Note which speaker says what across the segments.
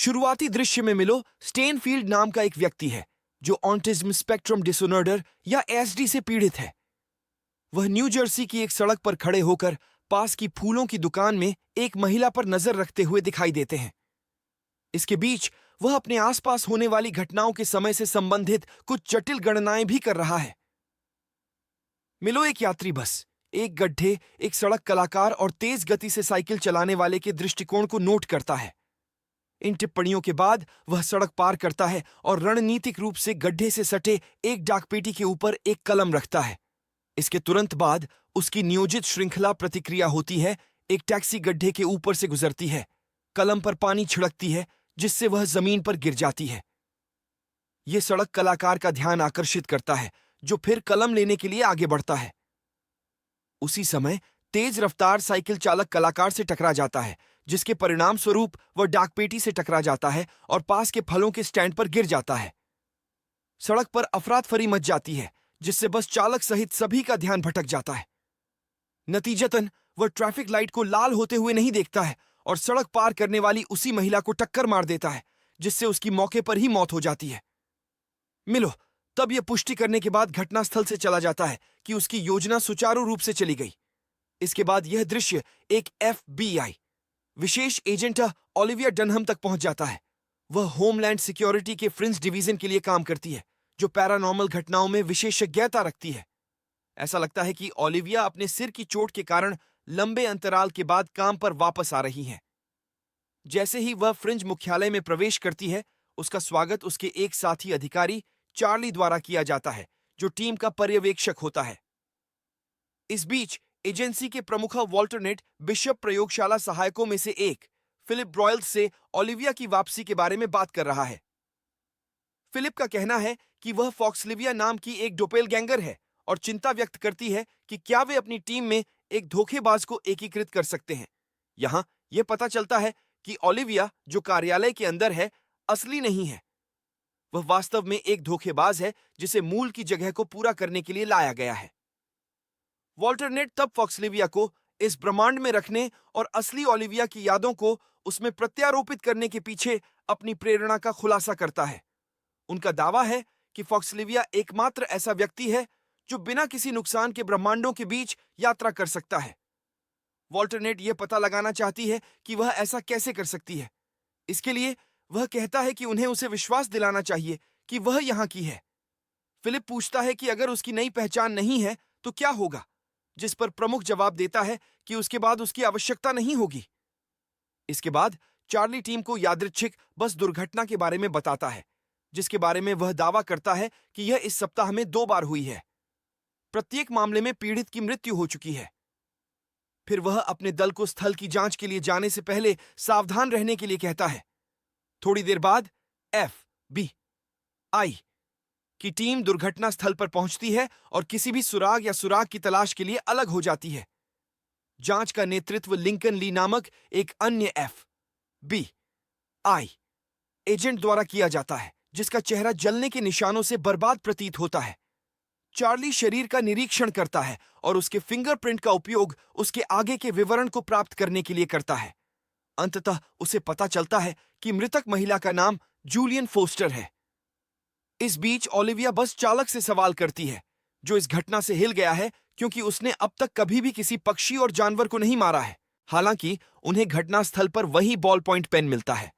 Speaker 1: शुरुआती दृश्य में मिलो स्टेनफील्ड नाम का एक व्यक्ति है जो ऑटिज्म स्पेक्ट्रम डिसऑर्डर या एसडी से पीड़ित है। वह न्यू जर्सी की एक सड़क पर खड़े होकर पास की फूलों की दुकान में एक महिला पर नजर रखते हुए दिखाई देते हैं। इसके बीच वह अपने आसपास होने वाली घटनाओं के समय से संबंधित कुछ जटिल गणनाएं भी कर रहा है। मिलो एक यात्री बस, एक गड्ढे, एक सड़क कलाकार और तेज गति से साइकिल चलाने वाले के दृष्टिकोण को नोट करता है। इन टिप्पणियों के बाद वह सड़क पार करता है और रणनीतिक रूप से गड्ढे से सटे एक डाकपेटी के ऊपर एक कलम रखता है। इसके तुरंत बाद उसकी नियोजित श्रृंखला प्रतिक्रिया होती है। एक टैक्सी गड्ढे के ऊपर से गुजरती है, कलम पर पानी छिड़कती है जिससे वह जमीन पर गिर जाती है। यह सड़क कलाकार का ध्यान आकर्षित करता है जो फिर कलम लेने के लिए आगे बढ़ता है। उसी समय तेज रफ्तार साइकिल चालक कलाकार से टकरा जाता है, जिसके परिणाम स्वरूप वह डाकपेटी से टकरा जाता है और पास के फलों के स्टैंड पर गिर जाता है। सड़क पर अफरातफरी मच जाती है जिससे बस चालक सहित सभी का ध्यान भटक जाता है। नतीजतन वह ट्रैफिक लाइट को लाल होते हुए नहीं देखता है और सड़क पार करने वाली उसी महिला को टक्कर मार देता है, जिससे उसकी मौके पर ही मौत हो जाती है। मिलो तब यह पुष्टि करने के बाद घटनास्थल से चला जाता है कि उसकी योजना सुचारू रूप से चली गई। इसके बाद यह दृश्य एक FBI विशेष एजेंट ओलिविया डनहम तक पहुंच जाता है। वह होमलैंड सिक्योरिटी के फ्रिंज डिवीजन के लिए काम करती है, जो पैरानॉर्मल घटनाओं में विशेषज्ञता रखती है। ऐसा लगता है कि ओलिविया अपने सिर की चोट के कारण लंबे अंतराल के बाद काम पर वापस आ रही हैं। जैसे ही वह फ्रिंज मुख्यालय में प्रवेश करती है, उसका स्वागत उसके एक साथी अधिकारी चार्ली द्वारा किया जाता है, जो टीम का पर्यवेक्षक होता है। इस बीच एजेंसी के प्रमुख वॉल्टर बिशप प्रयोगशाला सहायकों में से एक फिलिप ब्रॉयल्स से ओलिविया की वापसी के बारे में बात कर रहा है। फिलिप का कहना है कि वह फॉक्सलिविया नाम की एक डोपेलगैंगर है और चिंता व्यक्त करती है कि क्या वे अपनी टीम में एक धोखेबाज को एकीकृत कर सकते हैं। यहां यह पता चलता है कि ओलिविया, जो कार्यालय के अंदर है, असली नहीं है। वह वास्तव में एक धोखेबाज है जिसे मूल की जगह को पूरा करने के लिए लाया गया है। वॉल्टर तब फॉक्सलिविया को इस ब्रह्मांड में रखने और असली ओलिविया की यादों को उसमें प्रत्यारोपित करने के पीछे अपनी प्रेरणा का खुलासा करता है। उनका दावा है कि फॉक्सलिविया एकमात्र ऐसा व्यक्ति है जो बिना किसी नुकसान के ब्रह्मांडों के बीच यात्रा कर सकता है। वॉल्टर यह पता लगाना चाहती है कि वह ऐसा कैसे कर सकती है। इसके लिए वह कहता है कि उन्हें उसे विश्वास दिलाना चाहिए कि वह यहां की है। फिलिप पूछता है कि अगर उसकी नई पहचान नहीं है तो क्या होगा, जिस पर प्रमुख जवाब देता है कि उसके बाद उसकी आवश्यकता नहीं होगी। इसके बाद चार्ली टीम को यादृच्छिक बस दुर्घटना के बारे में बताता है, जिसके बारे में वह दावा करता है कि यह इस सप्ताह में 2 बार हुई है। प्रत्येक मामले में पीड़ित की मृत्यु हो चुकी है। फिर वह अपने दल को स्थल की जांच के लिए जाने से पहले सावधान रहने के लिए कहता है। थोड़ी देर बाद FBI की टीम दुर्घटना स्थल पर पहुंचती है और किसी भी सुराग या सुराग की तलाश के लिए अलग हो जाती है। जांच का नेतृत्व लिंकन ली नामक एक अन्य FBI एजेंट द्वारा किया जाता है, जिसका चेहरा जलने के निशानों से बर्बाद प्रतीत होता है। चार्ली शरीर का निरीक्षण करता है और उसके फिंगरप्रिंट का उपयोग उसके आगे के विवरण को प्राप्त करने के लिए करता है। अंततः उसे पता चलता है कि मृतक महिला का नाम जूलियन फोस्टर है। इस बीच ओलिविया बस चालक से सवाल करती है, जो इस घटना से हिल गया है क्योंकि उसने अब तक कभी भी किसी पक्षी और जानवर को नहीं मारा है। हालांकि उन्हें घटनास्थल पर वही बॉल पॉइंट पेन मिलता है।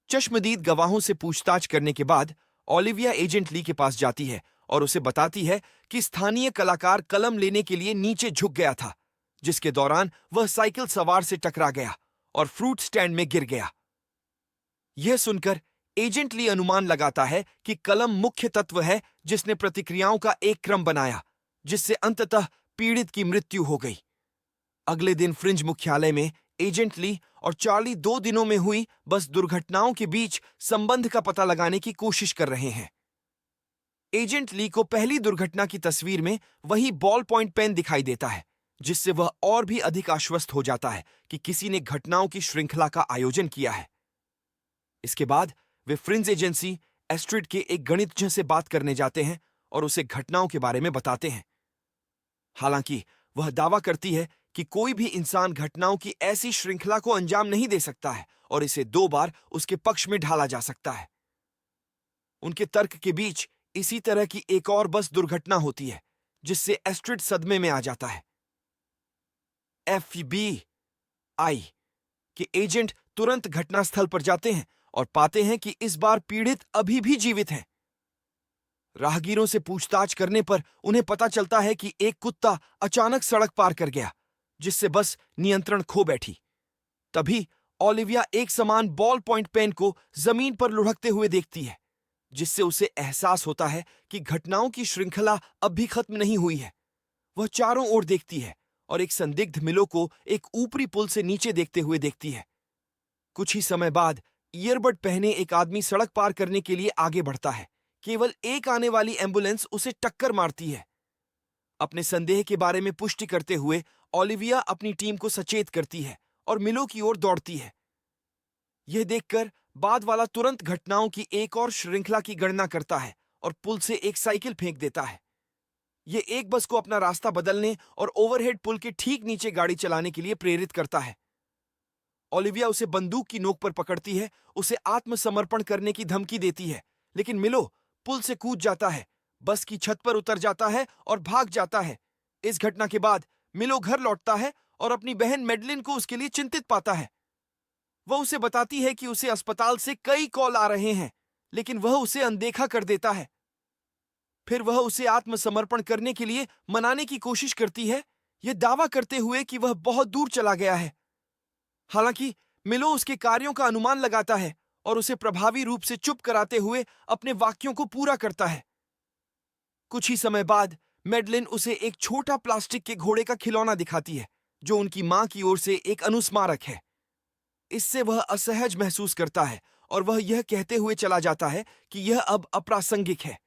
Speaker 1: चश्मदीद गवाहों से पूछताछ करने के बाद ओलिविया एजेंट ली के पास जाती है और उसे बताती है कि स्थानीय कलाकार कलम लेने के लिए नीचे झुक गया था, जिसके दौरान वह साइकिल सवार से टकरा गया और फ्रूट स्टैंड में गिर गया। यह सुनकर एजेंट ली अनुमान लगाता है कि कलम मुख्य तत्व है जिसने प्रतिक्रियाओं का एक क्रम बनाया, जिससे अंततः पीड़ित की मृत्यु हो गई। अगले दिन फ्रिंज मुख्यालय में एजेंट ली और चार्ली 2 दिनों में हुई बस दुर्घटनाओं के बीच संबंध का पता लगाने की कोशिश कर रहे हैं। एजेंट ली को पहली दुर्घटना की तस्वीर में वही बॉल पॉइंट पेन दिखाई देता है, जिससे वह और भी अधिक आश्वस्त हो जाता है कि किसी ने घटनाओं की श्रृंखला का आयोजन किया है। इसके बाद वे फ्रिंज एजेंसी एस्ट्रिड के एक गणितज्ञ से बात करने जाते हैं और उसे घटनाओं के बारे में बताते हैं। हालांकि वह दावा करती है कि कोई भी इंसान घटनाओं की ऐसी श्रृंखला को अंजाम नहीं दे सकता है और इसे 2 बार उसके पक्ष में ढाला जा सकता है। उनके तर्क के बीच इसी तरह की एक और बस दुर्घटना होती है जिससे एस्ट्रिड सदमे में आ जाता है। FBI के एजेंट तुरंत घटनास्थल पर जाते हैं और पाते हैं कि इस बार पीड़ित अभी भी जीवित हैं। राहगीरों से पूछताछ करने पर उन्हें पता चलता है कि एक कुत्ता अचानक सड़क पार कर गया, जिससे बस नियंत्रण खो बैठी। तभी ओलिविया एक समान बॉल पॉइंट पेन को जमीन पर लुढ़कते हुए देखती है, जिससे उसे एहसास होता है कि घटनाओं की श्रृंखला अब भी खत्म नहीं हुई है। वह चारों ओर देखती है और एक संदिग्ध मिलो को एक ऊपरी पुल से नीचे देखते हुए देखती है। कुछ ही समय बाद ईयरबड पहने एक आदमी सड़क पार करने के लिए आगे बढ़ता है। केवल एक आने वाली एम्बुलेंस उसे टक्कर मारती है। अपने संदेह के बारे में पुष्टि करते हुए ओलिविया अपनी टीम को सचेत करती है और मिलो की ओर दौड़ती है। यह देखकर बाद वाला तुरंत घटनाओं की एक और श्रृंखला की गणना करता है और पुल से एक साइकिल फेंक देता है। यह एक बस को अपना रास्ता बदलने और ओवरहेड पुल के ठीक नीचे गाड़ी चलाने के लिए प्रेरित करता है। ओलिविया उसे बंदूक की नोक पर पकड़ती है, उसे आत्मसमर्पण करने की धमकी देती है, लेकिन मिलो पुल से कूद जाता है, बस की छत पर उतर जाता है और भाग जाता है। इस घटना के बाद मिलो घर लौटता है और अपनी बहन मेडलिन को उसके लिए चिंतित पाता है। वह उसे बताती है कि उसे अस्पताल से कई कॉल आ रहे हैं, लेकिन वह उसे अनदेखा कर देता है। फिर वह उसे आत्मसमर्पण करने के लिए मनाने की कोशिश करती है, यह दावा करते हुए कि वह बहुत दूर चला गया है। हालांकि मिलो उसके कार्यों का अनुमान लगाता है और उसे प्रभावी रूप से चुप कराते हुए अपने वाक्यों को पूरा करता है। कुछ ही समय बाद मेडलिन उसे एक छोटा प्लास्टिक के घोड़े का खिलौना दिखाती है, जो उनकी मां की ओर से एक अनुस्मारक है। इससे वह असहज महसूस करता है और वह यह कहते हुए चला जाता है कि यह अब अप्रासंगिक है।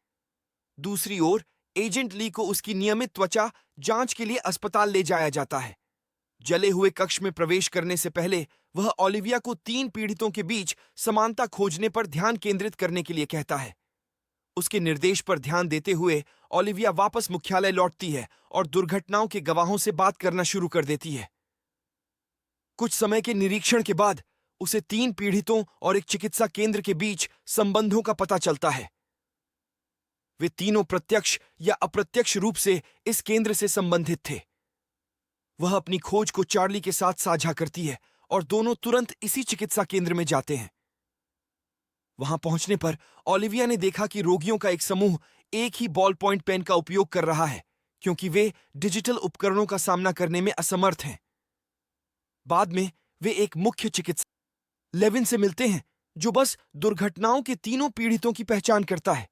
Speaker 1: दूसरी ओर एजेंट ली को उसकी नियमित त्वचा जांच के लिए अस्पताल ले जाया जाता है। जले हुए कक्ष में प्रवेश करने से पहले वह ओलिविया को 3 पीड़ितों के बीच समानता खोजने पर ध्यान केंद्रित करने के लिए कहता है। उसके निर्देश पर ध्यान देते हुए ओलिविया वापस मुख्यालय लौटती है और दुर्घटनाओं के गवाहों से बात करना शुरू कर देती है। कुछ समय के निरीक्षण के बाद उसे 3 पीड़ितों और एक चिकित्सा केंद्र के बीच संबंधों का पता चलता है। वे तीनों प्रत्यक्ष या अप्रत्यक्ष रूप से इस केंद्र से संबंधित थे। वह अपनी खोज को चार्ली के साथ साझा करती है और दोनों तुरंत इसी चिकित्सा केंद्र में जाते हैं। वहां पहुंचने पर ओलिविया ने देखा कि रोगियों का एक समूह एक ही बॉल पॉइंट पेन का उपयोग कर रहा है, क्योंकि वे डिजिटल उपकरणों का सामना करने में असमर्थ हैं। बाद में वे एक मुख्य चिकित्सक लेविन से मिलते हैं, जो बस दुर्घटनाओं के तीनों पीड़ितों की पहचान करता है।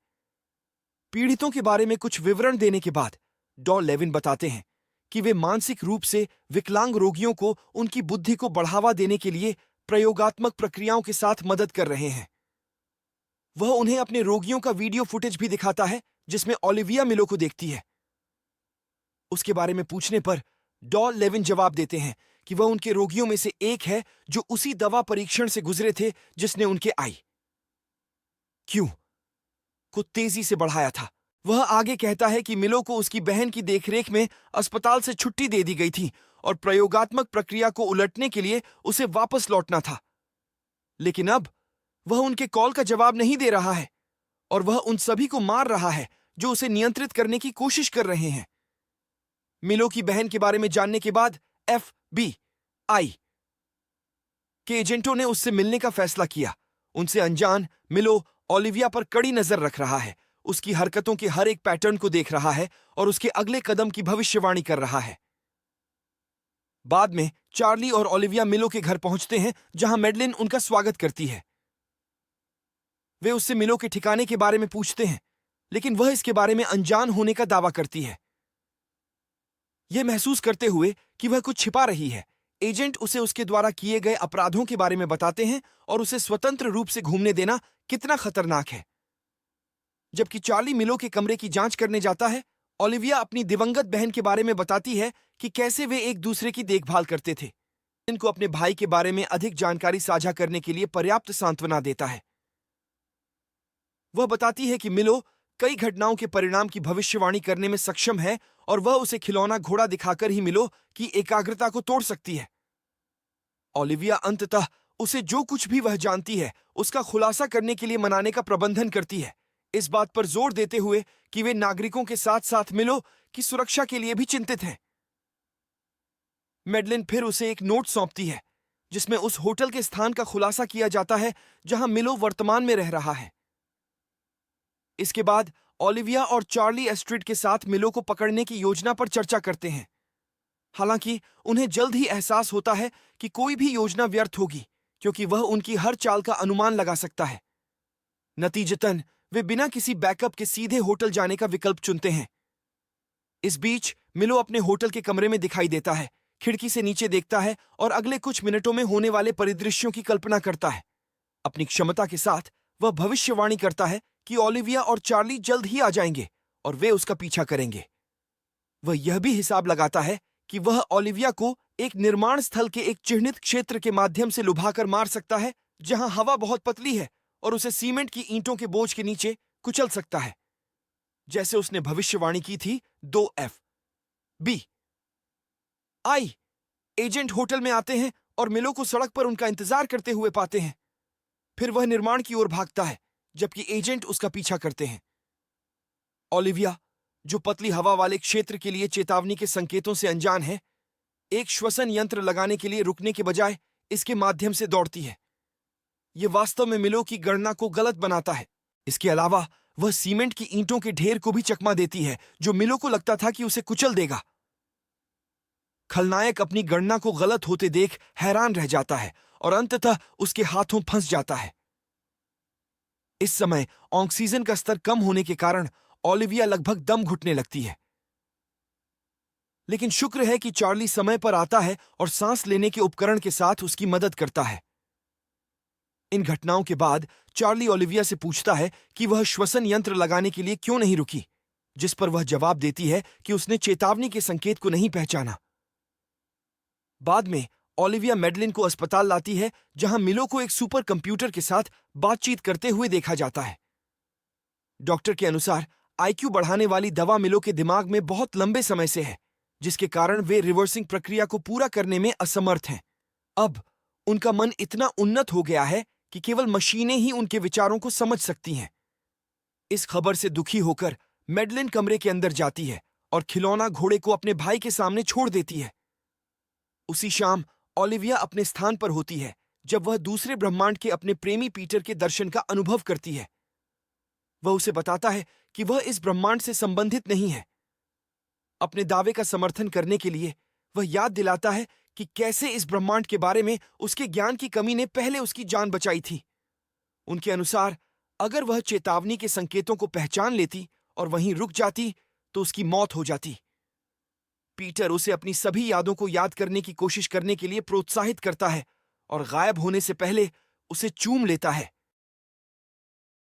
Speaker 1: पीड़ितों के बारे में कुछ विवरण देने के बाद डॉ लेविन बताते हैं कि वे मानसिक रूप से विकलांग रोगियों को उनकी बुद्धि को बढ़ावा देने के लिए प्रयोगात्मक प्रक्रियाओं के साथ मदद कर रहे हैं। वह उन्हें अपने रोगियों का वीडियो फुटेज भी दिखाता है, जिसमें ओलिविया मिलो को देखती है। उसके बारे में पूछने पर डॉ लेविन जवाब देते हैं कि वह उनके रोगियों में से एक है जो उसी दवा परीक्षण से गुजरे थे जिसने उनके IQ को तेजी से बढ़ाया था। वह आगे कहता है कि मिलो को उसकी बहन की देखरेख में अस्पताल से छुट्टी दे दी गई थी और प्रयोगात्मक प्रक्रिया को उलटने के लिए उसे वापस लौटना था। लेकिन अब वह उनके कॉल का जवाब नहीं दे रहा है और वह उन सभी को मार रहा है जो उसे नियंत्रित करने की कोशिश कर रहे हैं। मिलो की बहन के बारे में जानने के बाद FBI के एजेंटों ने उससे मिलने का फैसला किया। उनसे अनजान मिलो ओलिविया पर कड़ी नजर रख रहा है, उसकी हरकतों के हर एक पैटर्न को देख रहा है और उसके अगले कदम की भविष्यवाणी कर रहा है। बाद में चार्ली और ओलिविया मिलो के घर पहुंचते हैं, जहां मेडलिन उनका स्वागत करती है। वे उससे मिलो के ठिकाने के बारे में पूछते हैं, लेकिन वह इसके बारे में अनजान होने का दावा करती है। यह महसूस करते हुए कि वह कुछ छिपा रही है, एजेंट उसे उसके द्वारा किए गए अपराधों के बारे में बताते हैं और उसे स्वतंत्र रूप से घूमने देना कितना खतरनाक है। जबकि चार्ली मिलो के कमरे की जांच करने जाता है, ओलिविया अपनी दिवंगत बहन के बारे में बताती है कि कैसे वे एक दूसरे की देखभाल करते थे। इनको अपने भाई के बारे में अधिक जानकारी साझा करने के लिए पर्याप्त सांत्वना देता है। वह बताती है कि मिलो कई घटनाओं के परिणाम की भविष्यवाणी करने में सक्षम है और वह उसे खिलौना घोड़ा दिखाकर ही मिलो की एकाग्रता को तोड़ सकती है। ओलिविया अंततः उसे जो कुछ भी वह जानती है उसका खुलासा करने के लिए मनाने का प्रबंधन करती है, इस बात पर जोर देते हुए कि वे नागरिकों के साथ साथ मिलो की सुरक्षा के लिए भी चिंतित हैं। मेडलिन फिर उसे एक नोट सौंपती है जिसमें उस होटल के स्थान का खुलासा किया जाता है जहां मिलो वर्तमान में रह रहा है। इसके बाद ओलिविया और चार्ली एस्ट्रिड के साथ मिलो को पकड़ने की योजना पर चर्चा करते हैं। हालांकि उन्हें जल्द ही एहसास होता है कि कोई भी योजना व्यर्थ होगी क्योंकि वह उनकी हर चाल का अनुमान लगा सकता है। नतीजतन वे बिना किसी बैकअप के सीधे होटल जाने का विकल्प चुनते हैं। इस बीच मिलो अपने होटल के कमरे में दिखाई देता है, खिड़की से नीचे देखता है और अगले कुछ मिनटों में होने वाले परिदृश्यों की कल्पना करता है। अपनी क्षमता के साथ वह भविष्यवाणी करता है कि ओलिविया और चार्ली जल्द ही आ जाएंगे और वे उसका पीछा करेंगे। वह यह भी हिसाब लगाता है कि वह ओलिविया को एक निर्माण स्थल के एक चिह्नित क्षेत्र के माध्यम से लुभाकर मार सकता है जहां हवा बहुत पतली है और उसे सीमेंट की ईंटों के बोझ के नीचे कुचल सकता है, जैसे उसने भविष्यवाणी की थी। 2F B I agent hotel में आते हैं और मिलो को सड़क पर उनका इंतजार करते हुए पाते हैं। फिर वह निर्माण की ओर भागता है जबकि एजेंट उसका पीछा करते हैं। ओलिविया, जो पतली हवा वाले क्षेत्र के लिए चेतावनी के संकेतों से अनजान है, एक श्वसन यंत्र लगाने के लिए रुकने के बजाय इसके माध्यम से दौड़ती है। यह वास्तव में मिलो की गणना को गलत बनाता है। इसके अलावा वह सीमेंट की ईंटों के ढेर को भी चकमा देती है जो मिलो को लगता था कि उसे कुचल देगा। खलनायक अपनी गणना को गलत होते देख हैरान रह जाता है और अंततः उसके हाथों फंस जाता है। इस समय ऑक्सीजन का स्तर कम होने के कारण ओलिविया लगभग दम घुटने लगती है। लेकिन शुक्र है कि चार्ली समय पर आता है और सांस लेने के उपकरण के साथ उसकी मदद करता है। इन घटनाओं के बाद चार्ली ओलिविया से पूछता है कि वह श्वसन यंत्र लगाने के लिए क्यों नहीं रुकी, जिस पर वह जवाब देती है कि उसने चेतावनी के संकेत को नहीं पहचाना। बाद में ओलिविया मेडलिन को अस्पताल लाती है जहां मिलो को एक सुपर कंप्यूटर के साथ बातचीत करते हुए देखा जाता है। डॉक्टर के अनुसार आईक्यू बढ़ाने वाली दवा मिलो के दिमाग में बहुत लंबे समय से है, जिसके कारण वे रिवर्सिंग प्रक्रिया को पूरा करने में असमर्थ हैं। अब उनका मन इतना उन्नत हो गया है कि केवल मशीनें ही उनके विचारों को समझ सकती हैं। इस खबर से दुखी होकर मेडलिन कमरे के अंदर जाती है और खिलौना घोड़े को अपने भाई के सामने छोड़ देती है। उसी शाम ओलिविया अपने स्थान पर होती है जब वह दूसरे ब्रह्मांड के अपने प्रेमी पीटर के दर्शन का अनुभव करती है। वह उसे बताता है कि वह इस ब्रह्मांड से संबंधित नहीं है। अपने दावे का समर्थन करने के लिए वह याद दिलाता है कि कैसे इस ब्रह्मांड के बारे में उसके ज्ञान की कमी ने पहले उसकी जान बचाई थी। उनके अनुसार अगर वह चेतावनी के संकेतों को पहचान लेती और वहीं रुक जाती तो उसकी मौत हो जाती। पीटर उसे अपनी सभी यादों को याद करने की कोशिश करने के लिए प्रोत्साहित करता है और गायब होने से पहले उसे चूम लेता है।